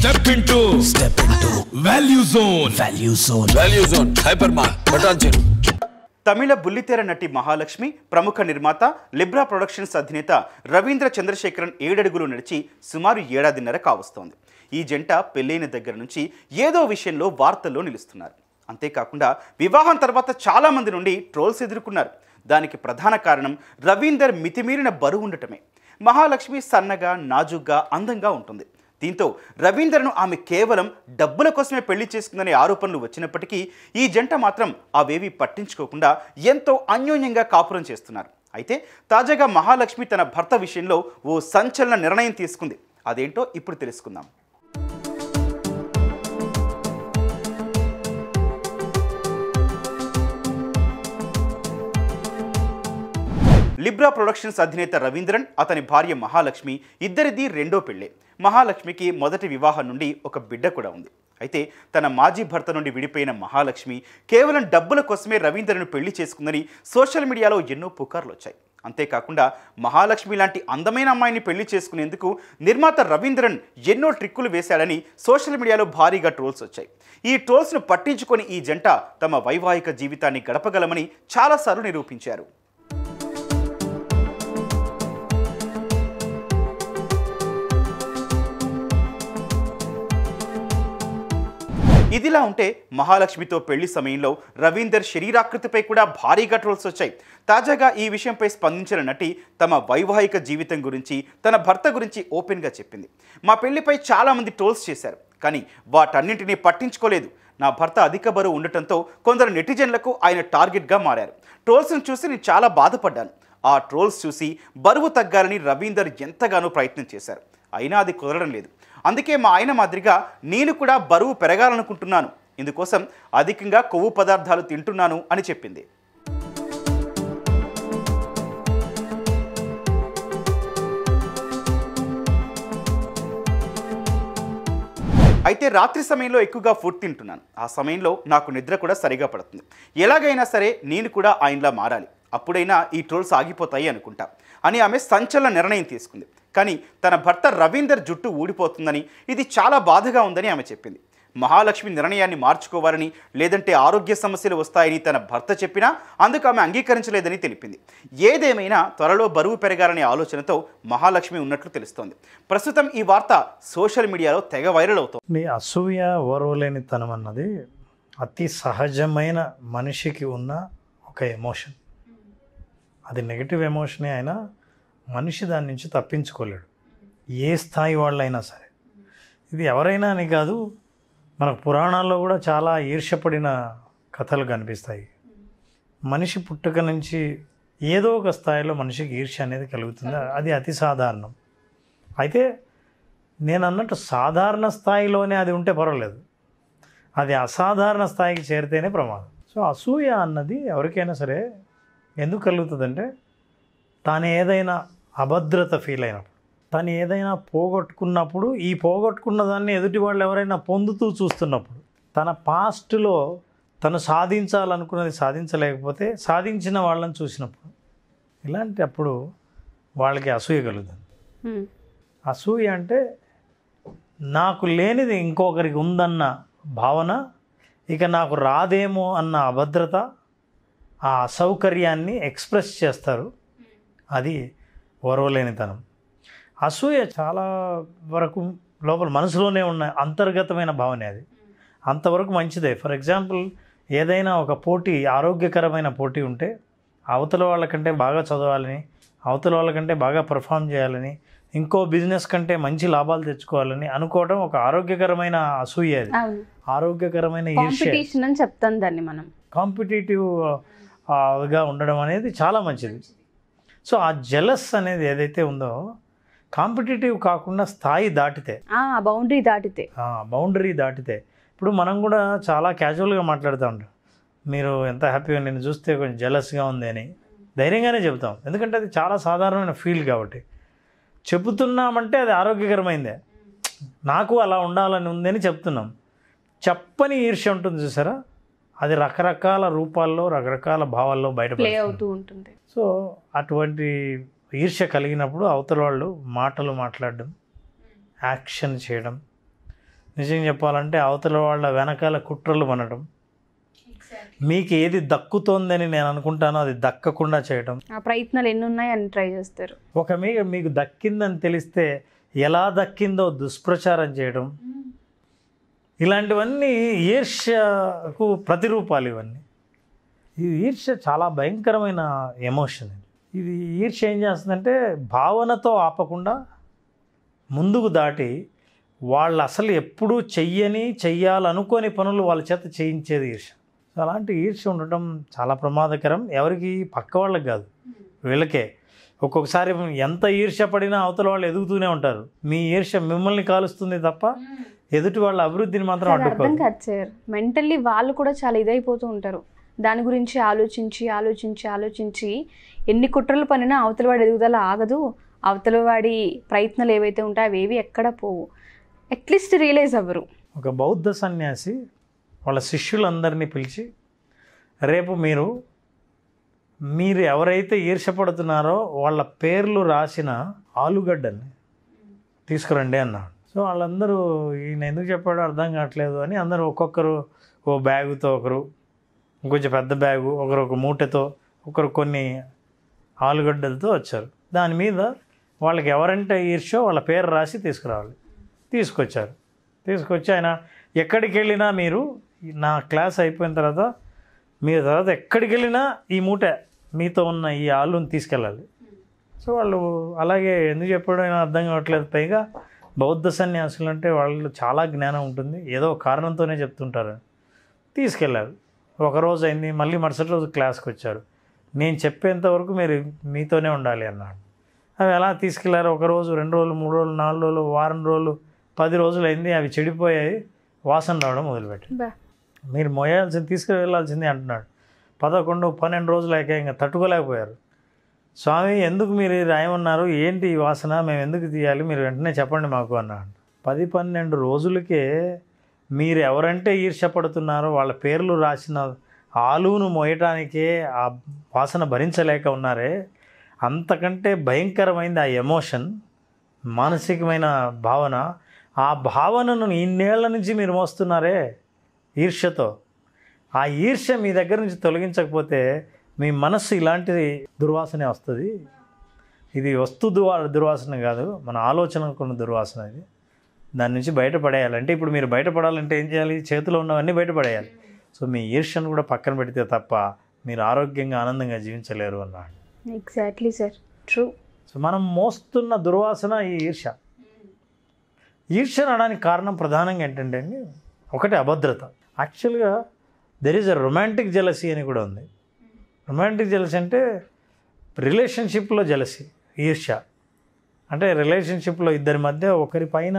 Step into Value Zone. Value Zone. Hypermart. Attention. తమిళ బుల్లితెర నటి మహాలక్ష్మి ప్రముఖ నిర్మాత లిబ్రా ప్రొడక్షన్స్ అధినేత రవీంద్ర చంద్రశేఖరన్ 7 అడుగులు నడిచి సుమారు ఏడాదిన్నర కావస్తోంది. ఈ జంట పెళ్లైన దగ్గర నుంచి ఏదో విషయంలో వార్తల్లో నిలుస్తున్నారు. అంతేకాకుండా వివాహం తర్వాత చాలా మంది నుండి ట్రోల్స్ ఎదుర్కొన్నారు. దానికి ప్రధాన కారణం రవీందర్ మితిమీరిన బరువు ఉండటమే. మహాలక్ష్మి సన్నగా నాజుగ్గా అందంగా ఉంటుంది. దీంతో రవీందర్ను ఆమె కేవలం డబ్బుల కోసమే పెళ్లి చేసుకుందనే ఆరోపణలు వచ్చినప్పటికీ ఈ జంట మాత్రం అవేవి పట్టించుకోకుండా ఎంతో అన్యోన్యంగా కాపురం చేస్తున్నారు. అయితే తాజాగా మహాలక్ష్మి తన భర్త విషయంలో ఓ సంచలన నిర్ణయం తీసుకుంది. అదేంటో ఇప్పుడు తెలుసుకుందాం. లిబ్రా ప్రొడక్షన్స్ అధినేత రవీంద్రన్, అతని భార్య మహాలక్ష్మి ఇద్దరిది రెండో పెళ్లే. మహాలక్ష్మికి మొదటి వివాహం నుండి ఒక బిడ్డ కూడా ఉంది. అయితే తన మాజీ భర్త నుండి విడిపోయిన మహాలక్ష్మి కేవలం డబ్బుల కోసమే రవీంద్రను పెళ్లి చేసుకుందని సోషల్ మీడియాలో ఎన్నో పుకార్లు వచ్చాయి. అంతేకాకుండా మహాలక్ష్మి లాంటి అందమైన అమ్మాయిని పెళ్లి చేసుకునేందుకు నిర్మాత రవీంద్రన్ ఎన్నో ట్రిక్కులు వేశాడని సోషల్ మీడియాలో భారీగా ట్రోల్స్ వచ్చాయి. ఈ ట్రోల్స్ను పట్టించుకొని ఈ జంట తమ వైవాహిక జీవితాన్ని గడపగలమని చాలాసార్లు నిరూపించారు. ఇదిలా ఉంటే మహాలక్ష్మితో పెళ్లి సమయంలో రవీందర్ శరీరాకృతిపై కూడా భారీగా ట్రోల్స్ వచ్చాయి. తాజాగా ఈ విషయంపై స్పందించిన నటి తమ వైవాహిక జీవితం గురించి, తన భర్త గురించి ఓపెన్గా చెప్పింది. మా పెళ్లిపై చాలామంది ట్రోల్స్ చేశారు, కానీ వాటన్నింటినీ పట్టించుకోలేదు. నా భర్త అధిక బరువు ఉండటంతో కొందరు నెటిజన్లకు ఆయన టార్గెట్గా మారారు. ట్రోల్స్ను చూసి నేను చాలా బాధపడ్డాను. ఆ ట్రోల్స్ చూసి బరువు తగ్గాలని రవీందర్ ఎంతగానో ప్రయత్నం చేశారు. అయినా అది కుదరడం లేదు. అందుకే మా ఆయన మాదిరిగా నేను కూడా బరువు పెరగాలనుకుంటున్నాను. ఇందుకోసం అధికంగా కొవ్వు పదార్థాలు తింటున్నాను అని చెప్పింది. అయితే రాత్రి సమయంలో ఎక్కువగా ఫుడ్ తింటున్నాను. ఆ సమయంలో నాకు నిద్ర కూడా సరిగా పడుతుంది. ఎలాగైనా సరే నేను కూడా ఆయనలా మారాలి, అప్పుడైనా ఈ ట్రోల్స్ ఆగిపోతాయి అనుకుంటా అని ఆమె సంచలన నిర్ణయం తీసుకుంది. కానీ తన భర్త రవీందర్ జుట్టు ఊడిపోతుందని, ఇది చాలా బాధగా ఉందని ఆమె చెప్పింది. మహాలక్ష్మి నిర్ణయాన్ని మార్చుకోవాలని, లేదంటే ఆరోగ్య సమస్యలు వస్తాయని తన భర్త చెప్పినా అందుకు ఆమె అంగీకరించలేదని తెలిపింది. ఏదేమైనా త్వరలో బరువు పెరగాలనే ఆలోచనతో మహాలక్ష్మి ఉన్నట్లు తెలుస్తోంది. ప్రస్తుతం ఈ వార్త సోషల్ మీడియాలో తెగ వైరల్ అవుతోంది. అసూయ ఓర్వలేనితనం అన్నది అతి సహజమైన మనిషికి ఉన్న ఒక ఎమోషన్. అది నెగిటివ్ ఎమోషనే అయినా మనిషి దాని నుంచి తప్పించుకోలేడు, ఏ స్థాయి వాళ్ళైనా సరే. ఇది ఎవరైనా అని కాదు, మనకు పురాణాల్లో కూడా చాలా ఈర్ష్యపడిన కథలు కనిపిస్తాయి. మనిషి పుట్టుక నుంచి ఏదో ఒక స్థాయిలో మనిషికి ఈర్ష్య అనేది కలుగుతుంది. అది అతి సాధారణం. అయితే నేను అన్నట్టు సాధారణ స్థాయిలోనే అది ఉంటే పర్వాలేదు, అది అసాధారణ స్థాయికి చేరితేనే ప్రమాదం. సో అసూయ అన్నది ఎవరికైనా సరే ఎందుకు కలుగుతుందంటే, తాను ఏదైనా అభద్రత ఫీల్ అయినప్పుడు, తను ఏదైనా పోగొట్టుకున్నప్పుడు, ఈ పోగొట్టుకున్న దాన్ని ఎదుటి వాళ్ళు ఎవరైనా పొందుతూ చూస్తున్నప్పుడు, తన పాస్ట్లో తను సాధించాలనుకున్నది సాధించలేకపోతే సాధించిన వాళ్ళని చూసినప్పుడు, ఇలాంటి అప్పుడు వాళ్ళకి అసూయ కలుగుతుంది. అసూయ అంటే నాకు లేనిది ఇంకొకరికి ఉందన్న భావన, ఇక నాకు రాదేమో అన్న అభద్రత, ఆ అసౌకర్యాన్ని ఎక్స్ప్రెస్ చేస్తారు. అది ఓర్వలేనితనం. అసూయ చాలా వరకు లోపల మనసులోనే ఉన్న అంతర్గతమైన భావనే. అది అంతవరకు మంచిదే. ఫర్ ఎగ్జాంపుల్, ఏదైనా ఒక పోటీ, ఆరోగ్యకరమైన పోటీ ఉంటే అవతల వాళ్ళకంటే బాగా చదవాలని, అవతల వాళ్ళకంటే బాగా పర్ఫామ్ చేయాలని, ఇంకో బిజినెస్ కంటే మంచి లాభాలు తెచ్చుకోవాలని అనుకోవడం ఒక ఆరోగ్యకరమైన అసూయ. అది ఆరోగ్యకరమైన ఈర్ష్య అని చెప్తాం దాన్ని మనం. కాంపిటేటివ్గా ఉండడం అనేది చాలా మంచిది. సో ఆ జెలస్ అనేది ఏదైతే ఉందో, కాంపిటేటివ్ కాకుండా స్థాయి దాటితే, బౌండరీ దాటితే, ఇప్పుడు మనం కూడా చాలా క్యాజువల్గా మాట్లాడుతూ ఉంటాం. మీరు ఎంత హ్యాపీగా, నేను చూస్తే కొంచెం జెలస్గా ఉంది అని ధైర్యంగానే చెబుతాం. ఎందుకంటే అది చాలా సాధారణమైన ఫీల్ కాబట్టి. చెబుతున్నామంటే అది ఆరోగ్యకరమైందే, నాకు అలా ఉండాలని ఉందని చెప్తున్నాం. చెప్పని ఈర్ష్య ఉంటుంది చూసారా, అది రకరకాల రూపాల్లో, రకరకాల భావాల్లో బయటపడుతుంది. సో అటువంటి ఈర్ష్య కలిగినప్పుడు అవతల వాళ్ళు మాటలు మాట్లాడడం, యాక్షన్ చేయడం, నిజం చెప్పాలంటే అవతల వాళ్ళ వెనకాల కుట్రలు మనడం, మీకు ఏది దక్కుతోందని నేను అనుకుంటానో అది దక్కకుండా చేయడం, ఆ ప్రయత్నాలు ఎన్ని ఉన్నాయని ట్రై చేస్తారు. మీకు దక్కిందని తెలిస్తే ఎలా దక్కిందో దుష్ప్రచారం చేయడం, ఇలాంటివన్నీ ఈర్ష్యకు ప్రతిరూపాలు. ఇవన్నీ ఇది ఈర్ష్య చాలా భయంకరమైన ఎమోషన్. ఇది ఈర్ష్య ఏం చేస్తుందంటే భావనతో ఆపకుండా ముందుకు దాటి వాళ్ళు అసలు ఎప్పుడూ చెయ్యాలనుకోని పనులు వాళ్ళ చేత చేయించేది ఈర్ష్య. సో అలాంటి ఈర్ష్య ఉండటం చాలా ప్రమాదకరం. ఎవరికి? పక్క వాళ్ళకి కాదు, వీళ్ళకే. ఒక్కొక్కసారి ఎంత ఈర్ష్య పడినా అవతల వాళ్ళు ఎదుగుతూనే ఉంటారు. మీ ఈర్ష్య మిమ్మల్ని కాలుస్తుంది తప్ప ఎదుటి వాళ్ళ అభివృద్ధిని మాత్రం అర్థం కాదు సార్. మెంటల్లీ వాళ్ళు కూడా చాలా ఇదైపోతూ ఉంటారు. దాని గురించి ఆలోచించి ఎన్ని కుట్రలు పనినా అవతల వాడి ఎదుగుదల ఆగదు. అవతల వాడి ప్రయత్నాలు ఏవైతే ఉంటాయో అవేవి ఎక్కడ పోవు. అట్లీస్ట్ రియలైజ్ అవ్వరు. ఒక బౌద్ధ సన్యాసి వాళ్ళ శిష్యులందరినీ పిలిచి, రేపు మీరు ఎవరైతే ఈర్ష్యపడుతున్నారో వాళ్ళ పేర్లు రాసిన ఆలుగడ్డని తీసుకురండి అన్నాడు. సో వాళ్ళందరూ ఈయన ఎందుకు చెప్పాడో అర్థం కావట్లేదు అని అందరూ ఒక్కొక్కరు ఓ బ్యాగుతో, ఒకరు ఇంకొంచెం పెద్ద బ్యాగు, ఒకరు ఒక మూటతో, ఒకరు కొన్ని ఆలుగడ్డలతో వచ్చారు. దాని మీద వాళ్ళకి ఎవరంటే ఈర్ష్యో వాళ్ళ పేరు రాసి తీసుకురావాలి. తీసుకొచ్చి ఆయన ఎక్కడికి వెళ్ళినా మీరు నా క్లాస్ అయిపోయిన తర్వాత ఎక్కడికి వెళ్ళినా ఈ మూట మీతో ఉన్న ఈ ఆలుని తీసుకెళ్ళాలి. సో వాళ్ళు అలాగే ఎందుకు చెప్పాడో ఆయన అర్థం కావట్లేదు. పైగా బౌద్ధ సన్యాసులు అంటే వాళ్ళు చాలా జ్ఞానం ఉంటుంది, ఏదో కారణంతోనే చెప్తుంటారు. తీసుకెళ్ళారు. ఒకరోజు అయింది, మళ్ళీ మరుసటి రోజు క్లాస్కి వచ్చారు. నేను చెప్పేంత వరకు మీరు మీతోనే ఉండాలి అన్నాడు. అవి ఎలా తీసుకెళ్లారు? 1 రోజు, 2 రోజులు, 3 రోజులు, 4 రోజులు, వారం రోజులు, 10 రోజులు అయింది. అవి చెడిపోయాయి, వాసన రావడం మొదలుపెట్టి. మీరు తీసుకువెళ్ళాల్సిందే అంటున్నాడు. 11, 12 రోజులు అయ్యాక ఇంకా తట్టుకోలేకపోయారు. స్వామి ఎందుకు మీరు రాయమన్నారు, ఏంటి ఈ వాసన, మేము ఎందుకు తీయాలి, మీరు వెంటనే చెప్పండి మాకు అన్నాడు. 10-12 రోజులకే మీరు ఎవరంటే ఈర్ష్యపడుతున్నారో వాళ్ళ పేర్లు రాసిన ఆలును మోయటానికే ఆ వాసన భరించలేక ఉన్నారే, అంతకంటే భయంకరమైంది ఆ ఎమోషన్, మానసికమైన భావన. ఆ భావనను ఇన్నేళ్ల నుంచి మీరు మోస్తున్నారే ఈర్ష్యతో. ఆ ఈర్ష్య మీ దగ్గర నుంచి తొలగించకపోతే మీ మనస్సు ఇలాంటి దుర్వాసనే వస్తుంది. ఇది దుర్వాసన కాదు, మన ఆలోచనకున్న దుర్వాసన. ఇది దాని నుంచి బయటపడేయాలంటే, ఇప్పుడు మీరు బయటపడాలంటే ఏం చేయాలి? చేతిలో ఉన్నవన్నీ బయటపడేయాలి. సో మీ ఈర్ష్యను కూడా పక్కన పెడితే తప్ప మీరు ఆరోగ్యంగా ఆనందంగా జీవించలేరు అన్నాడు. Exactly sir, true. సో మనం మోస్తున్న దుర్వాసన ఈ ఈర్ష్య. ఈర్ష్య అనడానికి కారణం ప్రధానంగా ఏంటంటే అండి, ఒకటి అభద్రత. యాక్చువల్గా there is a romantic jealousy అని కూడా ఉంది. రొమాంటిక్ జెలసీ అంటే రిలేషన్షిప్లో జెలసీ, ఈర్ష్య. అంటే రిలేషన్షిప్లో ఇద్దరి మధ్య ఒకరి పైన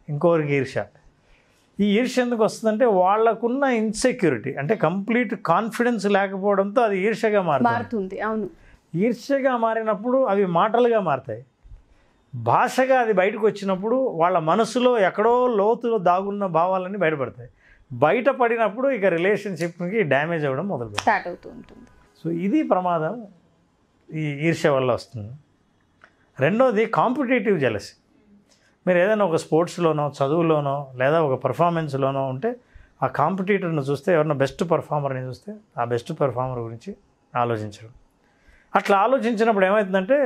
ఇంకొకరికి ఈర్ష్య. ఈ ఈర్ష్య ఎందుకు వస్తుందంటే వాళ్ళకున్న ఇన్సెక్యూరిటీ, అంటే కంప్లీట్ కాన్ఫిడెన్స్ లేకపోవడంతో అది ఈర్ష్యగా మారుతుంది. అవును, ఈర్ష్యగా మారినప్పుడు అవి మాటలుగా మారుతాయి. భాషగా అది బయటకు వచ్చినప్పుడు వాళ్ళ మనసులో ఎక్కడో లోతులో దాగున్న భావాలన్నీ బయటపడతాయి. బయటపడినప్పుడు ఇక రిలేషన్షిప్కి డ్యామేజ్ అవ్వడం స్టార్ట్ అవుతూ ఉంటుంది. సో ఇది ప్రమాదం ఈ ఈర్ష్య వల్ల వస్తుంది. రెండోది కాంపిటేటివ్ జెలసీ. మీరు ఏదైనా ఒక స్పోర్ట్స్లోనో, చదువులోనో, లేదా ఒక పర్ఫార్మెన్స్లోనో ఉంటే ఆ కాంపిటీటర్ని చూస్తే, ఎవరైనా బెస్ట్ పర్ఫార్మర్ని చూస్తే ఆ బెస్ట్ పర్ఫార్మర్ గురించి ఆలోచించడం. అట్లా ఆలోచించినప్పుడు ఏమవుతుందంటే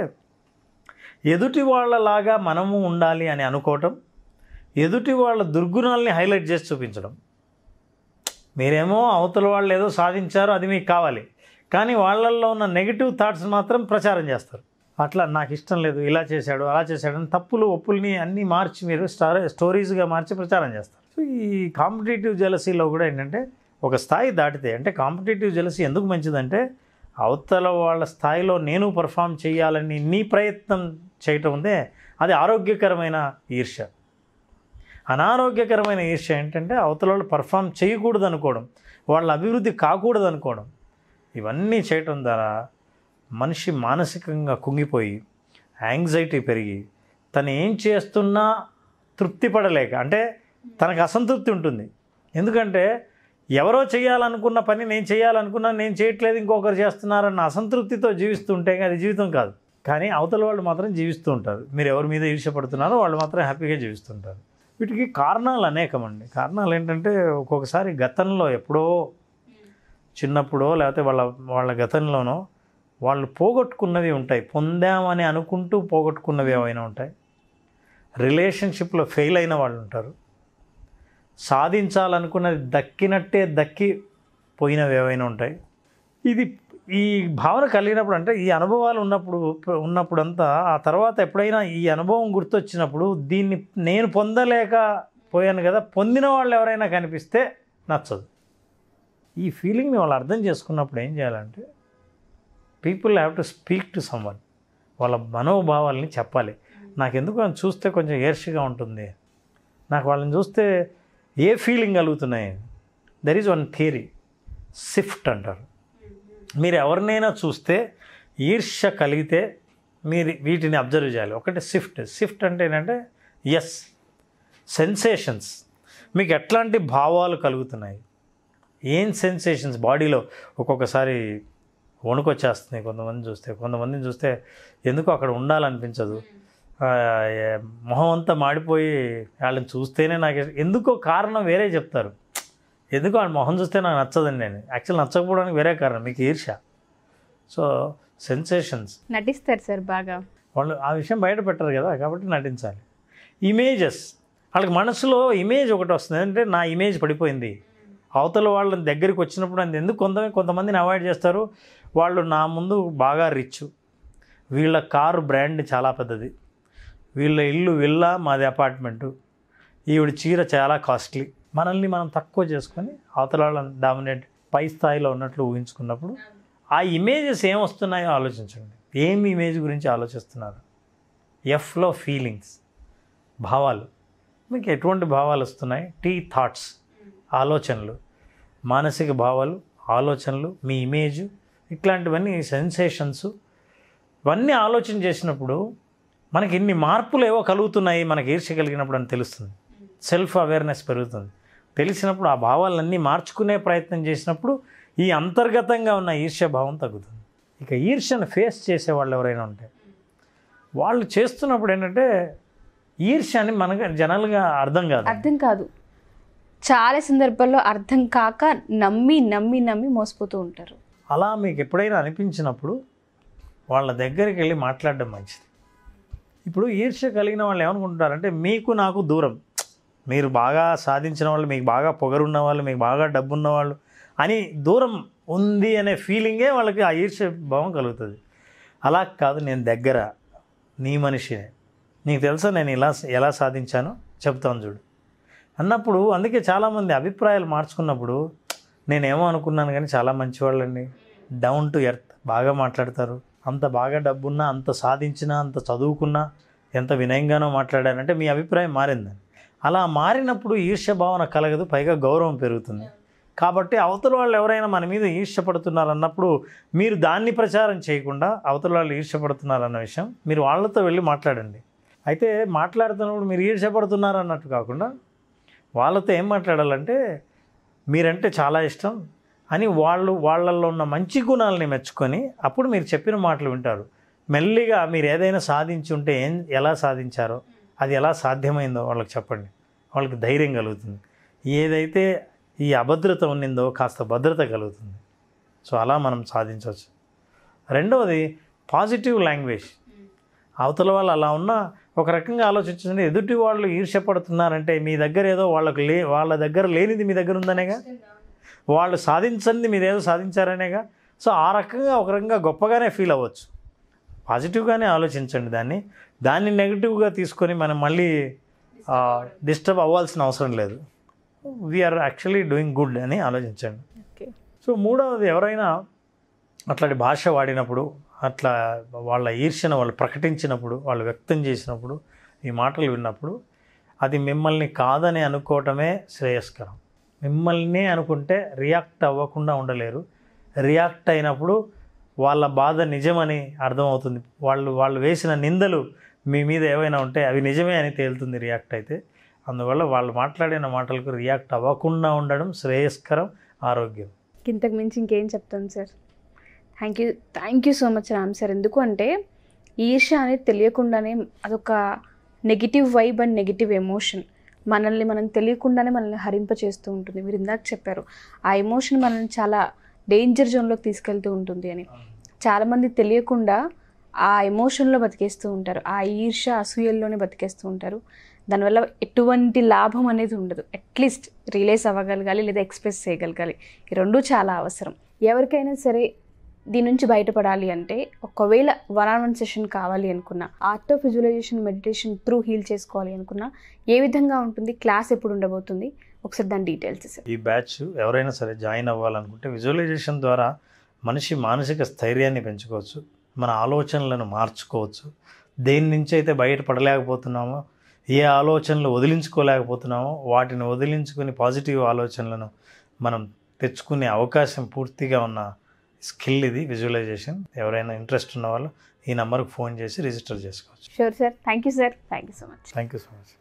ఎదుటి వాళ్ళలాగా మనము ఉండాలి అని అనుకోవటం, ఎదుటి వాళ్ళ దుర్గుణాలని హైలైట్ చేసి చూపించడం. మీరేమో అవతల వాళ్ళు ఏదో సాధించారో అది మీకు కావాలి, కానీ వాళ్ళల్లో ఉన్న నెగిటివ్ థాట్స్ మాత్రం ప్రచారం చేస్తారు. అట్లా నాకు ఇష్టం లేదు, ఇలా చేశాడు, అలా చేశాడు అని తప్పులు ఒప్పుల్ని అన్నీ మార్చి మీరు స్టోరీస్గా మార్చి ప్రచారం చేస్తారు. సో ఈ కాంపిటేటివ్ జెలసీలో కూడా ఏంటంటే ఒక స్థాయి దాటితే, అంటే కాంపిటేటివ్ జెలసీ ఎందుకు మంచిదంటే అవతల వాళ్ళ స్థాయిలో నేను పర్ఫామ్ చేయాలని నీ ప్రయత్నం చేయటం ఉందే, అది ఆరోగ్యకరమైన ఈర్ష్య. అనారోగ్యకరమైన ఈర్ష్య ఏంటంటే అవతల వాళ్ళు పర్ఫామ్ చేయకూడదు అనుకోవడం, వాళ్ళ అభివృద్ధి కాకూడదు అనుకోవడం. ఇవన్నీ చేయటం ద్వారా మనిషి మానసికంగా కుంగిపోయి యాంగ్జైటీ పెరిగి తను ఏం చేస్తున్నా తృప్తి పడలేక, అంటే తనకు అసంతృప్తి ఉంటుంది. ఎందుకంటే ఎవరో చేయాలనుకున్న పని నేను చేయాలనుకున్నా నేను చేయట్లేదు, ఇంకొకరు చేస్తున్నారన్న అసంతృప్తితో జీవిస్తుంటే అది జీవితం కాదు. కానీ అవతల వాళ్ళు మాత్రం జీవిస్తూ ఉంటారు. మీరు ఎవరి మీద ఈర్ష్యపడుతున్నారో వాళ్ళు మాత్రం హ్యాపీగా జీవిస్తుంటారు. వీటికి కారణాలు అనేకమండి. కారణాలు ఏంటంటే ఒక్కొక్కసారి గతంలో ఎప్పుడో చిన్నప్పుడో లేకపోతే వాళ్ళ గతంలోనో వాళ్ళు పోగొట్టుకున్నవి ఉంటాయి, పొందామని అనుకుంటూ పోగొట్టుకున్నవి ఏమైనా ఉంటాయి. రిలేషన్షిప్లో ఫెయిల్ అయిన వాళ్ళు ఉంటారు, సాధించాలనుకున్నది దక్కినట్టే దక్కి పోయినవి ఏవైనా ఉంటాయి. ఈ భావన కలిగినప్పుడు అంటే ఈ అనుభవాలు ఉన్నప్పుడంతా ఆ తర్వాత ఎప్పుడైనా ఈ అనుభవం గుర్తొచ్చినప్పుడు దీన్ని నేను పొందలేకపోయాను కదా, పొందిన వాళ్ళు ఎవరైనా కనిపిస్తే నచ్చదు. ఈ ఫీలింగ్ని వాళ్ళు అర్థం చేసుకున్నప్పుడు ఏం చేయాలంటే people have to speak to someone. వాళ్ళ మనోభావాల్ని చెప్పాలి. నాకెందుకు అని చూస్తే కొంచెం ఏర్షిగా ఉంటుంది, నాకు వాళ్ళని చూస్తే ఏ ఫీలింగ్ కలుగుతున్నాయి. There is one theory, shift అంటారు. మీరు ఎవరినైనా చూస్తే ఈర్ష్య కలిగితే మీరు వీటిని అబ్జర్వ్ చేయాలి. ఒకటి షిఫ్ట్ అంటే ఏంటంటే ఎస్ సెన్సేషన్స్, మీకు ఎట్లాంటి భావాలు కలుగుతున్నాయి, ఏం సెన్సేషన్స్ బాడీలో. ఒక్కొక్కసారి వణుకొచ్చేస్తున్నాయి కొంతమందిని చూస్తే ఎందుకు అక్కడ ఉండాలనిపించదు, మొహం అంతా మాడిపోయి వాళ్ళని చూస్తేనే నాకు ఎందుకో కారణం వేరే చెప్తారు. ఎందుకు వాళ్ళ మొహం చూస్తే నాకు నచ్చదండి, నేను యాక్చువల్ నచ్చకపోవడానికి వేరే కారణం మీకు ఈర్ష్య. సో సెన్సేషన్స్ నటిస్తారు సార్ బాగా, వాళ్ళు ఆ విషయం బయట పెట్టరు కదా, కాబట్టి నటించాలి. ఇమేజెస్, వాళ్ళకి మనసులో ఇమేజ్ ఒకటి వస్తుంది, అంటే నా ఇమేజ్ పడిపోయింది. అవతల వాళ్ళ దగ్గరికి వచ్చినప్పుడు అది ఎందుకు కొంతమందిని అవాయిడ్ చేస్తారు. వాళ్ళు నా ముందు బాగా రిచ్, వీళ్ళ కారు బ్రాండ్ చాలా పెద్దది, వీళ్ళ ఇల్లు విల్లా, మాది అపార్ట్మెంటు, ఈవిడ చీర చాలా కాస్ట్లీ. మనల్ని మనం తక్కువ చేసుకొని అవతల వాళ్ళని డామినేట్ పై స్థాయిలో ఉన్నట్లు ఊహించుకున్నప్పుడు ఆ ఇమేజెస్ ఏమొస్తున్నాయో ఆలోచించండి. ఏం ఇమేజ్ గురించి ఆలోచిస్తున్నారు? ఎఫ్లో ఫీలింగ్స్, భావాలు. మీకు ఎటువంటి భావాలు వస్తున్నాయి? థాట్స్, ఆలోచనలు, మానసిక భావాలు, ఆలోచనలు, మీ ఇమేజ్, ఇట్లాంటివన్నీ సెన్సేషన్స్. ఇవన్నీ ఆలోచన చేసినప్పుడు మనకి ఇన్ని మార్పులు ఏవో కలుగుతున్నాయి, మనకి ఈర్ష్య కలిగినప్పుడు అని తెలుస్తుంది. సెల్ఫ్ అవేర్నెస్ పెరుగుతుంది. తెలిసినప్పుడు ఆ భావాలన్నీ మార్చుకునే ప్రయత్నం చేసినప్పుడు ఈ అంతర్గతంగా ఉన్న ఈర్ష్య భావం తగ్గుతుంది. ఇక ఈర్ష్యను ఫేస్ చేసేవాళ్ళు ఎవరైనా ఉంటే వాళ్ళు చేస్తున్నప్పుడు ఏంటంటే ఈర్ష్య అని మనకు జనరల్గా అర్థం కాదు. చాలా సందర్భాల్లో అర్థం కాక నమ్మి నమ్మి నమ్మి మోసపోతూ ఉంటారు. అలా మీకు ఎప్పుడైనా అనిపించినప్పుడు వాళ్ళ దగ్గరికి వెళ్ళి మాట్లాడడం మంచిది. ఇప్పుడు ఈర్ష్య కలిగిన వాళ్ళు ఏమనుకుంటారంటే మీకు నాకు దూరం, మీరు బాగా సాధించిన వాళ్ళు, మీకు బాగా పొగరున్న వాళ్ళు, మీకు బాగా డబ్బు ఉన్నవాళ్ళు అని దూరం ఉంది అనే ఫీలింగే వాళ్ళకి ఆ ఈర్ష్య భావం కలుగుతుంది. అలా కాదు, నేను దగ్గర, నీ మనిషినే, నీకు తెలుసా నేను ఎలా సాధించానో చెప్తాను చూడు అన్నప్పుడు. అందుకే చాలామంది అభిప్రాయాలు మార్చుకున్నప్పుడు నేనేమో అనుకున్నాను కానీ చాలా మంచివాళ్ళండి, డౌన్ టు ఎర్త్, బాగా మాట్లాడతారు, అంత బాగా డబ్బున్నా, అంత సాధించినా, అంత చదువుకున్నా, ఎంత వినయంగానో మాట్లాడారంటే మీ అభిప్రాయం మారిందని. అలా మారినప్పుడు ఈర్ష్య భావన కలగదు, పైగా గౌరవం పెరుగుతుంది. కాబట్టి అవతల వాళ్ళు ఎవరైనా మన మీద ఈర్ష్యపడుతున్నారన్నప్పుడు మీరు దాన్ని ప్రచారం చేయకుండా అవతల వాళ్ళు ఈర్ష్యపడుతున్నారన్న విషయం మీరు వాళ్ళతో వెళ్ళి మాట్లాడండి. అయితే మాట్లాడుతున్నప్పుడు మీరు ఈర్ష్యపడుతున్నారు అన్నట్టు కాకుండా వాళ్ళతో ఏం మాట్లాడాలంటే మీరంటే చాలా ఇష్టం అని వాళ్ళల్లో ఉన్న మంచి గుణాలని మెచ్చుకొని అప్పుడు మీరు చెప్పిన మాటలు వింటారు. మెల్లిగా మీరు ఏదైనా సాధించి ఉంటే ఎలా సాధించారో, అది ఎలా సాధ్యమైందో వాళ్ళకి చెప్పండి. వాళ్ళకి ధైర్యం కలుగుతుంది. ఏదైతే ఈ అభద్రత ఉన్నిందో కాస్త భద్రత కలుగుతుంది. సో అలా మనం సాధించవచ్చు. రెండవది పాజిటివ్ లాంగ్వేజ్. అవతల వాళ్ళు అలా ఉన్నా ఒక రకంగా ఆలోచించండి. ఎదుటి వాళ్ళు ఈర్ష్యపడుతున్నారంటే మీ దగ్గర ఏదో వాళ్ళ దగ్గర లేనిది మీ దగ్గర ఉందనేగా, వాళ్ళు సాధించండి మీరేదో సాధించారనేగా. సో ఆ రకంగా ఒక రకంగా గొప్పగానే ఫీల్ అవ్వచ్చు. పాజిటివ్గానే ఆలోచించండి. దాన్ని నెగిటివ్గా తీసుకొని మనం మళ్ళీ డిస్టర్బ్ అవ్వాల్సిన అవసరం లేదు. వీఆర్ యాక్చువల్లీ డూయింగ్ గుడ్ అని ఆలోచించండి. సో మూడవది, ఎవరైనా అట్లాంటి భాష వాడినప్పుడు, అట్లా వాళ్ళ ఈర్ష్యను వాళ్ళు ప్రకటించినప్పుడు, వాళ్ళు వ్యక్తం చేసినప్పుడు, ఈ మాటలు విన్నప్పుడు అది మిమ్మల్ని కాదని అనుకోవటమే శ్రేయస్కరం. మిమ్మల్నే అనుకుంటే రియాక్ట్ అవ్వకుండా ఉండలేరు. రియాక్ట్ అయినప్పుడు వాళ్ళ బాధ నిజమని అర్థమవుతుంది. వాళ్ళు వేసిన నిందలు మీ మీద ఏవైనా ఉంటే అవి నిజమే అని తేలుతుంది రియాక్ట్ అయితే. అందువల్ల వాళ్ళు మాట్లాడిన మాటలకు రియాక్ట్ అవ్వకుండా ఉండడం శ్రేయస్కరం, ఆరోగ్యం. ఇంతకు మించి ఇంకేం చెప్తాను sir. Thank you so much Ram sir. ఎందుకు అంటే ఈర్ష్య అనేది తెలియకుండానే అదొక negative vibe and negative emotion. మనల్ని మనం తెలియకుండానే మనల్ని హరింప చేస్తూ ఉంటుంది. మీరు ఇందాక చెప్పారు ఆ ఎమోషన్ మనల్ని చాలా డేంజర్ జోన్లోకి తీసుకెళ్తూ ఉంటుంది అని. చాలామంది తెలియకుండా ఆ ఎమోషన్లో బతికేస్తూ ఉంటారు, ఆ ఈర్ష్య అసూయల్లోనే బతికేస్తూ ఉంటారు. దానివల్ల ఎటువంటి లాభం అనేది ఉండదు. అట్లీస్ట్ రియలైజ్ అవ్వగలగాలి లేదా ఎక్స్ప్రెస్ చేయగలగాలి. ఈ రెండు చాలా అవసరం. ఎవరికైనా సరే దీని నుంచి బయటపడాలి అంటే ఒకవేళ 1-on-1 సెషన్ కావాలి అనుకున్నా, art of visualisation meditation through heal చేసుకోవాలి అనుకున్నా ఏ విధంగా ఉంటుంది, క్లాస్ ఎప్పుడు ఉండబోతుంది, ఒకసారి దాని డీటెయిల్స్ సార్. ఈ బ్యాచ్ ఎవరైనా సరే జాయిన్ అవ్వాలనుకుంటే విజువలైజేషన్ ద్వారా మనిషి మానసిక స్థైర్యాన్ని పెంచుకోవచ్చు, మన ఆలోచనలను మార్చుకోవచ్చు. దేని నుంచి అయితే బయటపడలేకపోతున్నామో, ఏ ఆలోచనలు వదిలించుకోలేకపోతున్నామో వాటిని వదిలించుకుని పాజిటివ్ ఆలోచనలను మనం తెచ్చుకునే అవకాశం పూర్తిగా ఉన్న స్కిల్ ఇది విజువలైజేషన్. ఎవరైనా ఇంట్రెస్ట్ ఉన్న వాళ్ళు ఈ నెంబర్కి ఫోన్ చేసి రిజిస్టర్ చేసుకోవచ్చు. Sure sir. Thank you sir. Thank you so much. Thank you so much.